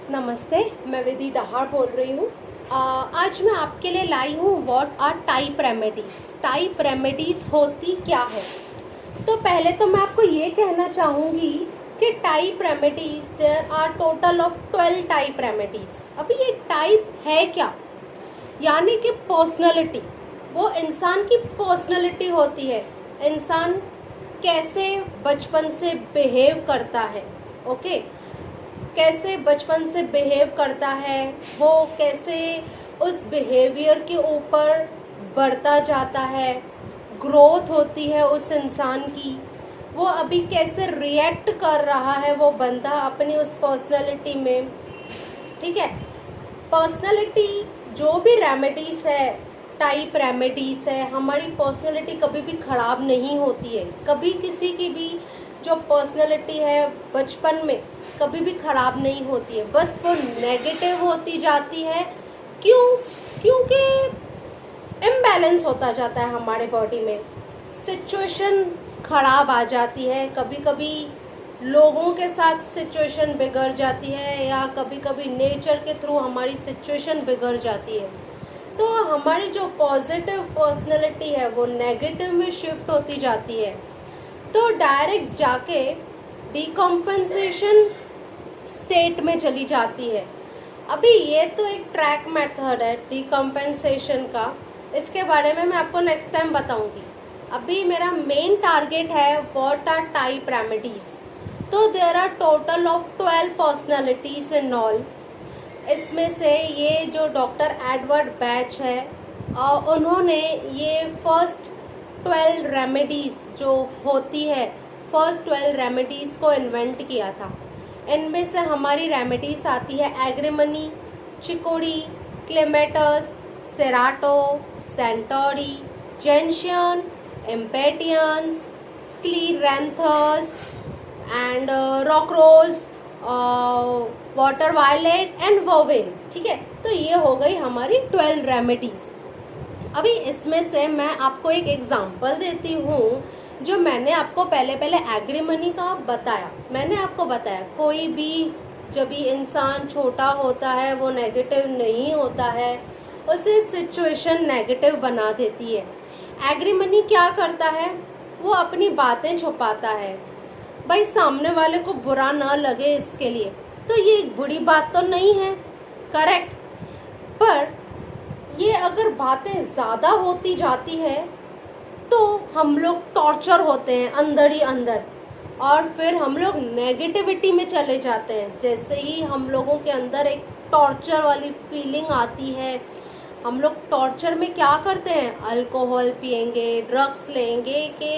नमस्ते, मैं विधि दहाड़ बोल रही हूँ। आज मैं आपके लिए लाई हूँ what are type remedies. Type remedies होती क्या है? तो पहले तो मैं आपको ये कहना चाहूँगी कि type remedies there are total of 12 type remedies. अभी ये टाइप है क्या? यानी कि पर्सनैलिटी, वो इंसान की पर्सनैलिटी होती है। इंसान कैसे बचपन से बिहेव करता है, ओके कैसे बचपन से बिहेव करता है, वो कैसे उस बिहेवियर के ऊपर बढ़ता जाता है, ग्रोथ होती है उस इंसान की, वो अभी कैसे रिएक्ट कर रहा है वो बंदा अपनी उस पर्सनैलिटी में। ठीक है, पर्सनैलिटी जो भी रेमेडीज़ है, टाइप रेमेडीज़ है, हमारी पर्सनैलिटी कभी भी ख़राब नहीं होती है। कभी किसी की भी जो पर्सनैलिटी है बचपन में कभी भी ख़राब नहीं होती है, बस वो नेगेटिव होती जाती है। क्योंकि इम्बैलेंस होता जाता है हमारे बॉडी में, सिचुएशन ख़राब आ जाती है, कभी कभी लोगों के साथ सिचुएशन बिगड़ जाती है या कभी कभी नेचर के थ्रू हमारी सिचुएशन बिगड़ जाती है। तो हमारी जो पॉजिटिव पर्सनैलिटी है वो नेगेटिव में शिफ्ट होती जाती है, तो डायरेक्ट जाके डिकम्पनसेशन स्टेट में चली जाती है। अभी ये तो एक ट्रैक मेथड है डिकम्पनसेशन का, इसके बारे में मैं आपको नेक्स्ट टाइम बताऊंगी। अभी मेरा मेन टारगेट है व्हाट आर टाइप रेमेडीज। तो there are total of 12 personalities in all. इसमें से ये जो डॉक्टर एडवर्ड बैच है, उन्होंने ये फर्स्ट 12 रेमेडीज़ जो होती है, फर्स्ट 12 रेमेडीज़ को इन्वेंट किया था। इनमें से हमारी रेमेडीज़ आती है agrimony, chicory, clematis, cerato, centaury, gentian, impatiens, scleranthus and rock rose, water violet and vervain. ठीक है, तो ये हो गई हमारी 12 रेमेडीज़। अभी इसमें से मैं आपको एक एग्जांपल देती हूँ जो मैंने आपको पहले एग्रीमनी का बताया। मैंने आपको बताया कोई भी जब भी इंसान छोटा होता है वो नेगेटिव नहीं होता है, उसे सिचुएशन नेगेटिव बना देती है। एग्रीमनी क्या करता है, वो अपनी बातें छुपाता है, भाई सामने वाले को बुरा ना लगे इसके लिए। तो ये एक बुरी बात तो नहीं है, करेक्ट, पर ये अगर बातें ज़्यादा होती जाती है तो हम लोग टॉर्चर होते हैं अंदर ही अंदर, और फिर हम लोग नेगेटिविटी में चले जाते हैं। जैसे ही हम लोगों के अंदर एक टॉर्चर वाली फीलिंग आती है, हम लोग टॉर्चर में क्या करते हैं, अल्कोहल पिएंगे, ड्रग्स लेंगे कि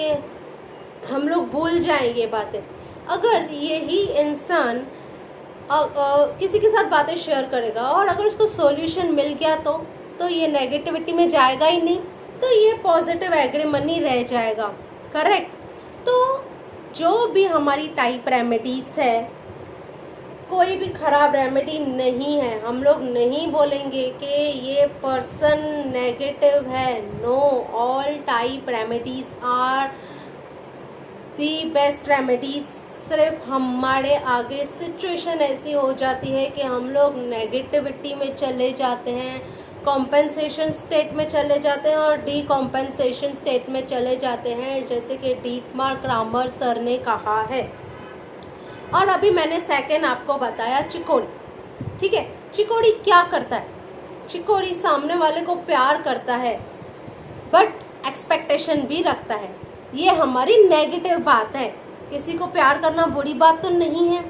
हम लोग भूल जाएंगे बातें। अगर यही इंसान किसी के साथ बातें शेयर करेगा और अगर उसको सॉल्यूशन मिल गया तो ये नेगेटिविटी में जाएगा ही नहीं, तो ये पॉजिटिव एग्रीमनी रह जाएगा, करेक्ट। तो जो भी हमारी टाइप रेमेडीज़ है, कोई भी ख़राब रेमेडी नहीं है। हम लोग नहीं बोलेंगे कि ये पर्सन नेगेटिव है, no, all type remedies are the best remedies. सिर्फ हमारे आगे सिचुएशन ऐसी हो जाती है कि हम लोग नेगेटिविटी में चले जाते हैं, कॉम्पेंसेशन स्टेट में चले जाते हैं और डीकॉम्पेंसेशन स्टेट में चले जाते हैं, जैसे कि डीटमार क्रामर सर ने कहा है। और अभी मैंने सेकंड आपको बताया चिकोड़ी। ठीक है, चिकोड़ी क्या करता है, चिकोड़ी सामने वाले को प्यार करता है बट एक्सपेक्टेशन भी रखता है। ये हमारी नेगेटिव बात है। किसी को प्यार करना बुरी बात तो नहीं है।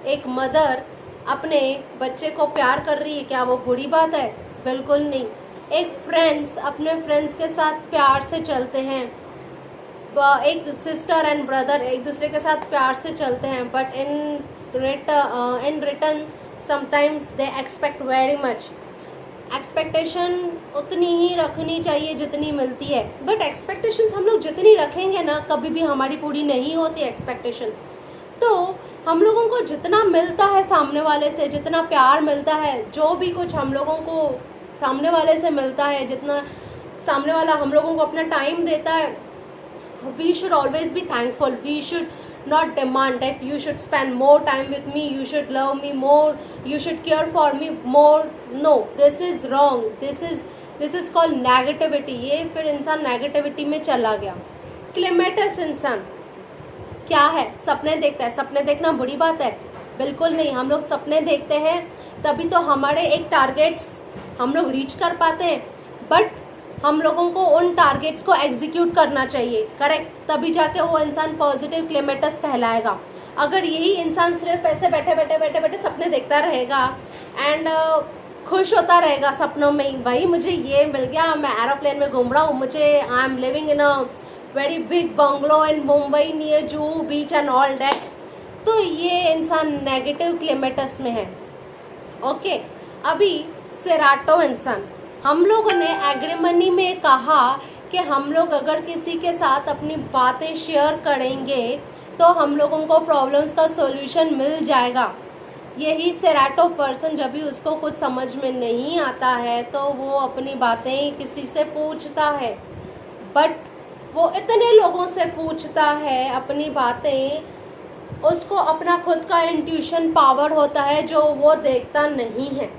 एक मदर अपने बच्चे को प्यार कर रही है, क्या वो बुरी बात है? बिल्कुल नहीं। एक फ्रेंड्स अपने फ्रेंड्स के साथ प्यार से चलते हैं, एक सिस्टर एंड ब्रदर एक दूसरे के साथ प्यार से चलते हैं, but in return sometimes they expect very much. Expectation उतनी ही रखनी चाहिए जितनी मिलती है, बट एक्सपेक्टेशंस हम लोग जितनी रखेंगे ना, कभी भी हमारी पूरी नहीं होती एक्सपेक्टेशंस। तो हम लोगों को जितना मिलता है सामने वाले से, जितना प्यार मिलता है, जो भी कुछ हम लोगों को सामने वाले से मिलता है, जितना सामने वाला हम लोगों को अपना टाइम देता है, we should always be thankful. We should not demand that you should spend more time with me, you should love me more, you should care for me more. No, this is wrong. This is called negativity. ये फिर इंसान negativity में चला गया. क्लेमेटस इंसान क्या है? सपने देखता है. सपने देखना बुरी बात है? बिल्कुल नहीं. हम लोग सपने देखते हैं तभी तो हमारे एक टारगेट्स हम लोग रीच कर पाते हैं, बट हम लोगों को उन टारगेट्स को एग्जीक्यूट करना चाहिए. करेक्ट. तभी जाके वो इंसान पॉजिटिव क्लेमेटस कहलाएगा. अगर यही इंसान सिर्फ ऐसे बैठे बैठे बैठे बैठे सपने देखता रहेगा एंड खुश होता रहेगा सपनों में ही, भाई मुझे ये मिल गया, मैं एरोप्लेन में घूम रहा हूँ, मुझे I am living in a very big bungalow in Mumbai near Juhu beach and all that, तो ये इंसान नेगेटिव क्लेमेटस में है. ओके. अभी सेराटो इंसान, हम लोगों ने एग्रीमनी में कहा कि हम लोग अगर किसी के साथ अपनी बातें शेयर करेंगे तो हम लोगों को प्रॉब्लम्स का सॉल्यूशन मिल जाएगा. यही सेराटो पर्सन जब भी उसको कुछ समझ में नहीं आता है तो वो अपनी बातें किसी से पूछता है, बट वो इतने लोगों से पूछता है अपनी बातें, उसको अपना खुद का इंट्यूशन पावर होता है जो वो देखता नहीं है,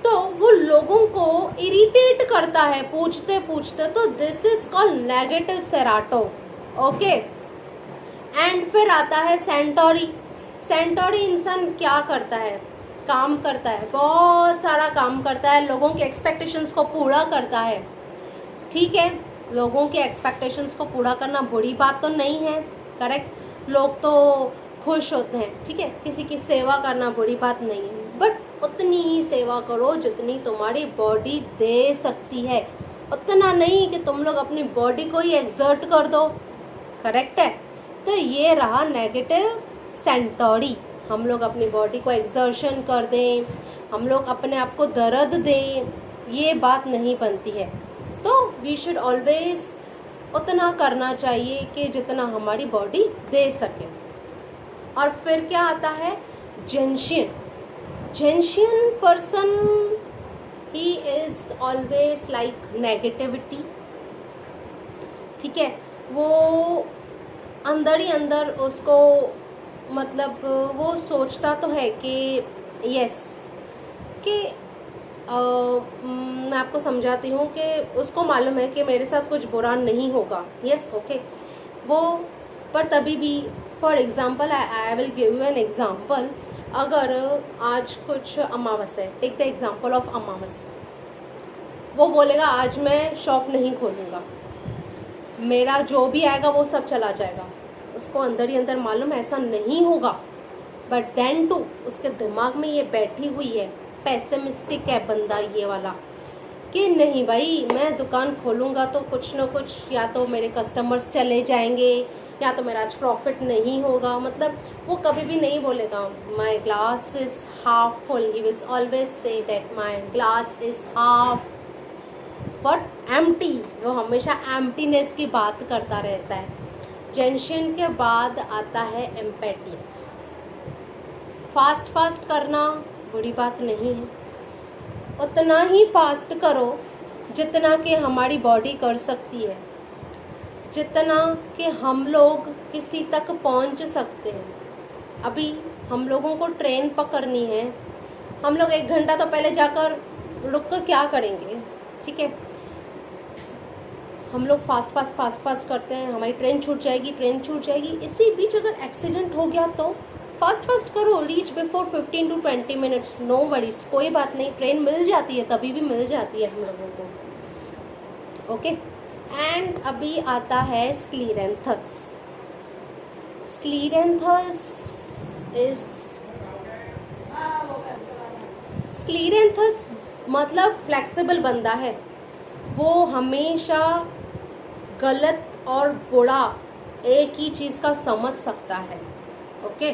तो वो लोगों को इरिटेट करता है पूछते पूछते. तो this is called negative cerato. Okay. And फिर आता है सेंटोरी. सेंटोरी इंसान क्या करता है? काम करता है, बहुत सारा काम करता है, लोगों के एक्सपेक्टेशंस को पूरा करता है. ठीक है, लोगों के एक्सपेक्टेशंस को पूरा करना बुरी बात तो नहीं है. करेक्ट. लोग तो खुश होते हैं. ठीक है, किसी की सेवा करना बुरी बात नहीं है, बट उतनी ही सेवा करो जितनी तुम्हारी बॉडी दे सकती है. उतना नहीं कि तुम लोग अपनी बॉडी को ही एक्सर्ट कर दो. करेक्ट है. तो ये रहा नेगेटिव सेंटोरी. हम लोग अपनी बॉडी को एक्सर्शन कर दें, हम लोग अपने आप को दर्द दें, ये बात नहीं बनती है. तो वी शुड ऑलवेज उतना करना चाहिए कि जितना हमारी बॉडी दे सके. और फिर क्या आता है? Gentian. Gentian person, he is always like negativity. ठीक है, वो अंदर ही अंदर उसको मतलब वो सोचता तो है कि यस कि मैं आपको समझाती हूँ कि उसको मालूम है कि मेरे साथ कुछ बुरा नहीं होगा. यस. ओके. वो पर तभी भी for example I will give you an example. अगर आज कुछ अमावस है, टेक द एग्जांपल ऑफ अमावस, वो बोलेगा आज मैं शॉप नहीं खोलूँगा, मेरा जो भी आएगा वो सब चला जाएगा. उसको अंदर ही अंदर मालूम ऐसा नहीं होगा, बट देन टू उसके दिमाग में ये बैठी हुई है, पेसिमिस्टिक है बंदा ये वाला, कि नहीं भाई मैं दुकान खोलूँगा तो कुछ ना कुछ या तो मेरे कस्टमर्स चले जाएंगे या तो मेरा आज प्रॉफिट नहीं होगा. मतलब वो कभी भी नहीं बोलेगा my glass is half full. He will always say that my glass is half but empty. वो हमेशा एम्प्टीनेस की बात करता रहता है. जेंशियन के बाद आता है एम्पैथियस. फास्ट करना बुरी बात नहीं है, उतना ही फास्ट करो जितना कि हमारी बॉडी कर सकती है, जितना कि हम लोग किसी तक पहुंच सकते हैं. अभी हम लोगों को ट्रेन पकड़नी है, हम लोग 1 घंटा तो पहले जाकर रुक कर क्या करेंगे? ठीक है, हम लोग फास्ट करते हैं, हमारी ट्रेन छूट जाएगी. इसी बीच अगर एक्सीडेंट हो गया तो फास्ट करो, reach before 15 to 20 minutes. No worries, कोई बात नहीं, ट्रेन मिल जाती है, तभी भी मिल जाती है हम लोगों को. ओके. एंड अभी आता है स्क्लीरेंथस. स्क्लीरेंथस मतलब फ्लेक्सिबल बंदा है. वो हमेशा गलत और बुरा एक ही चीज़ का समझ सकता है. ओके.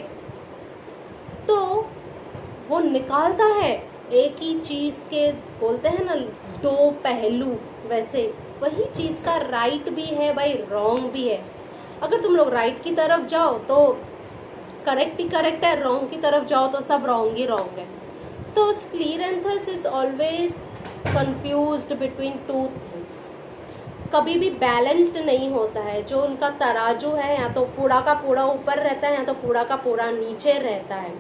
तो वो निकालता है एक ही चीज़ के, बोलते हैं ना 2 पहलू, वैसे वही चीज़ का राइट भी है भाई, रॉन्ग भी है. अगर तुम लोग राइट की तरफ जाओ तो करेक्ट ही करेक्ट है, रॉन्ग की तरफ जाओ तो सब रॉन्ग ही रॉन्ग है. तो स्क्लीरेंथस is always confused between 2 things. कभी भी बैलेंस्ड नहीं होता है। जो उनका तराजू है या तो पूरा का पूरा ऊपर रहता है या तो पूरा का पूरा नीचे रहता है।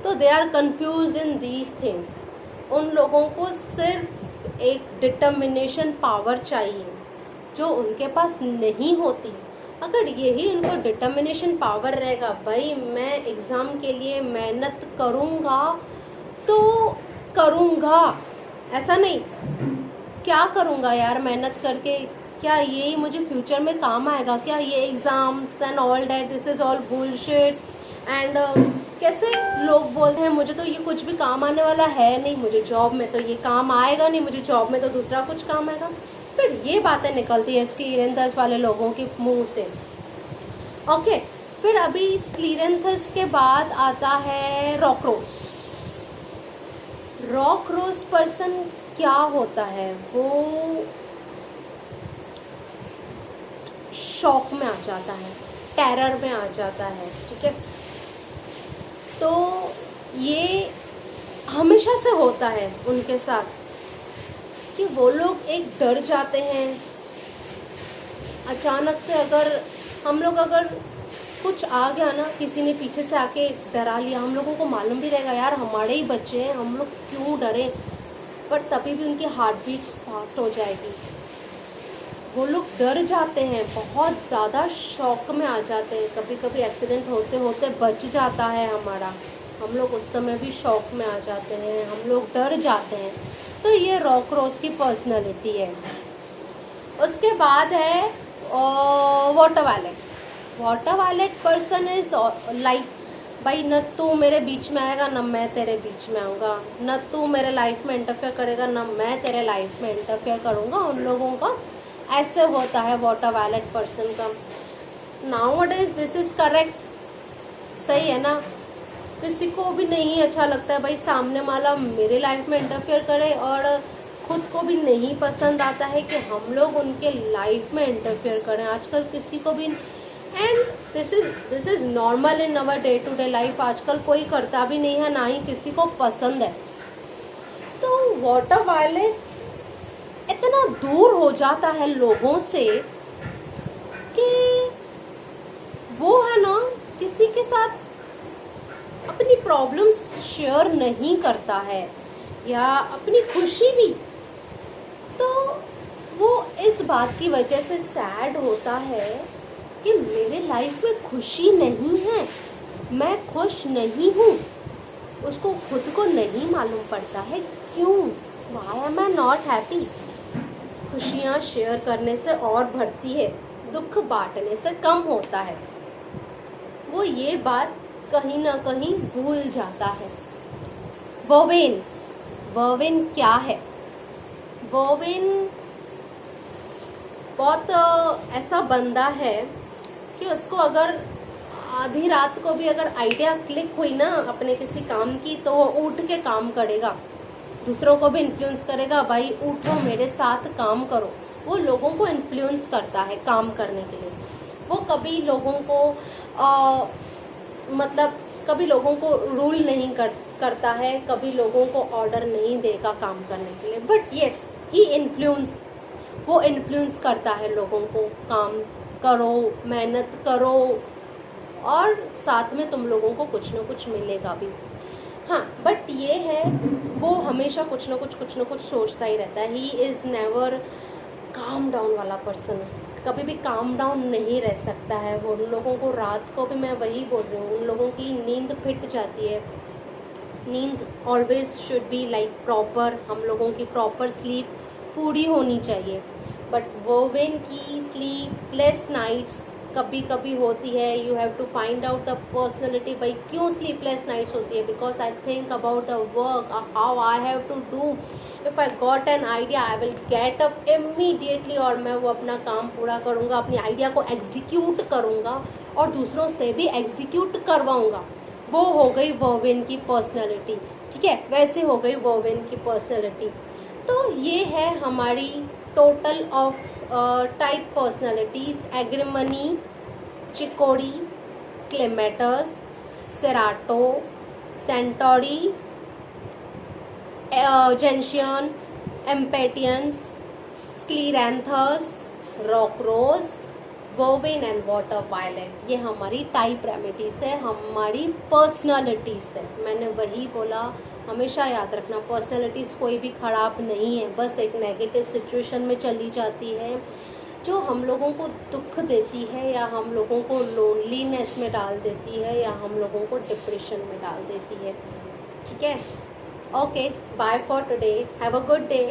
तो they are confuse in these things. उन लोगों को सिर्फ एक डिटर्मिनेशन पावर चाहिए जो उनके पास नहीं होती। अगर यही उनको डिटर्मिनेशन पावर रहेगा, भाई मैं एग्ज़ाम के लिए मेहनत करूँगा तो करूँगा, ऐसा नहीं क्या करूँगा यार मेहनत करके, क्या यही मुझे फ्यूचर में काम आएगा क्या, ये exams and all that, this is all bullshit. And कैसे लोग बोलते हैं मुझे तो ये कुछ भी काम आने वाला है नहीं, मुझे जॉब में तो ये काम आएगा नहीं, मुझे जॉब में तो दूसरा कुछ काम आएगा। फिर ये बातें निकलती है स्क्लीरेंथस वाले लोगों के मुंह से। ओके, फिर अभी स्क्लीरेंथस के बाद आता है रॉक्रोस। रॉक्रोस पर्सन क्या होता है, वो शॉक में आ जाता है, टेरर में आ जाता है, ठीक है। तो ये हमेशा से होता है उनके साथ कि वो लोग एक डर जाते हैं अचानक से। अगर हम लोग अगर कुछ आ गया ना, किसी ने पीछे से आके डरा लिया, हम लोगों को मालूम भी रहेगा यार हमारे ही बच्चे हैं, हम लोग क्यों डरे, बट तभी भी उनकी हार्ट बीट्स फास्ट हो जाएगी। वो लोग डर जाते हैं, बहुत ज़्यादा शॉक में आ जाते हैं। कभी कभी एक्सीडेंट होते होते बच जाता है हमारा, हम लोग उस समय भी शॉक में आ जाते हैं, हम लोग डर जाते हैं। तो ये रॉक्रोस की पर्सनैलिटी है। उसके बाद है water violet. Water violet person is like, भाई न तू मेरे बीच में आएगा न मैं तेरे बीच में आऊँगा, न तू मेरे लाइफ में इंटरफेयर करेगा न मैं तेरे लाइफ में इंटरफेयर करूँगा। उन लोगों का ऐसे होता है वाटर वायलेट पर्सन का। नाउअडेज दिस इज़ करेक्ट, सही है ना। किसी को भी नहीं अच्छा लगता है भाई सामने वाला मेरे लाइफ में इंटरफेयर करे, और खुद को भी नहीं पसंद आता है कि हम लोग उनके लाइफ में इंटरफेयर करें आजकल किसी को भी। And this is normal in our day to day life. आजकल कोई करता भी नहीं है, ना ही किसी को पसंद है। तो वाटर वायलेट इतना दूर हो जाता है लोगों से कि वो है ना किसी के साथ अपनी प्रॉब्लम्स शेयर नहीं करता है या अपनी खुशी भी। तो वो इस बात की वजह से सैड होता है कि मेरे लाइफ में खुशी नहीं है, मैं खुश नहीं हूँ। उसको खुद को नहीं मालूम पड़ता है क्यों, why am I not happy. खुशियाँ शेयर करने से और बढ़ती है, दुख बांटने से कम होता है। वो ये बात कहीं ना कहीं भूल जाता है। वर्वेन, वर्वेन क्या है? वर्वेन बहुत ऐसा बंदा है कि उसको अगर आधी रात को भी अगर आइडिया क्लिक हुई ना अपने किसी काम की, तो वो उठ के काम करेगा, दूसरों को भी इन्फ्लुएंस करेगा, भाई उठो मेरे साथ काम करो। वो लोगों को इन्फ्लुएंस करता है काम करने के लिए। वो कभी लोगों को मतलब कभी लोगों को रूल नहीं करता है, कभी लोगों को ऑर्डर नहीं देगा काम करने के लिए, बट येस ही इन्फ्लुएंस, वो इन्फ्लुएंस करता है लोगों को, काम करो, मेहनत करो, और साथ में तुम लोगों को कुछ ना कुछ मिलेगा भी। हाँ, बट ये है वो हमेशा कुछ ना कुछ सोचता ही रहता है। He is never calm down वाला पर्सन, कभी भी काम डाउन नहीं रह सकता है वो। उन लोगों को रात को भी, मैं वही बोल रही हूँ, उन लोगों की नींद फिट जाती है। नींद always should be like proper, हम लोगों की प्रॉपर स्लीप पूरी होनी चाहिए। बट वर्वेन की स्लीपलेस नाइट्स कभी कभी होती है। You have to find out the personality, भाई क्यों स्लीपलेस नाइट्स होती है। Because I think about the work, how I have to do, if I got an idea I will get up immediately, और मैं वो अपना काम पूरा करूँगा, अपनी आइडिया को एग्जीक्यूट करूँगा और दूसरों से भी एग्जीक्यूट करवाऊँगा। वो हो गई वर्वेन की पर्सनैलिटी, ठीक है, वैसे हो गई वर्वेन की पर्सनैलिटी। तो ये है हमारी total of type personalities: agrimony, chicory, clematis, cerato, centaury, gentian, impatiens, scleranthus, rock rose, vervain and water violet, ये हमारी टाइप रेमेडीज है, हमारी पर्सनालिटीज़ है। मैंने वही बोला, हमेशा याद रखना पर्सनालिटीज़ कोई भी ख़राब नहीं है, बस एक नेगेटिव सिचुएशन में चली जाती है जो हम लोगों को दुख देती है या हम लोगों को लोनलीनेस में डाल देती है या हम लोगों को डिप्रेशन में डाल देती है। ठीक है, okay, bye for today, have a good day.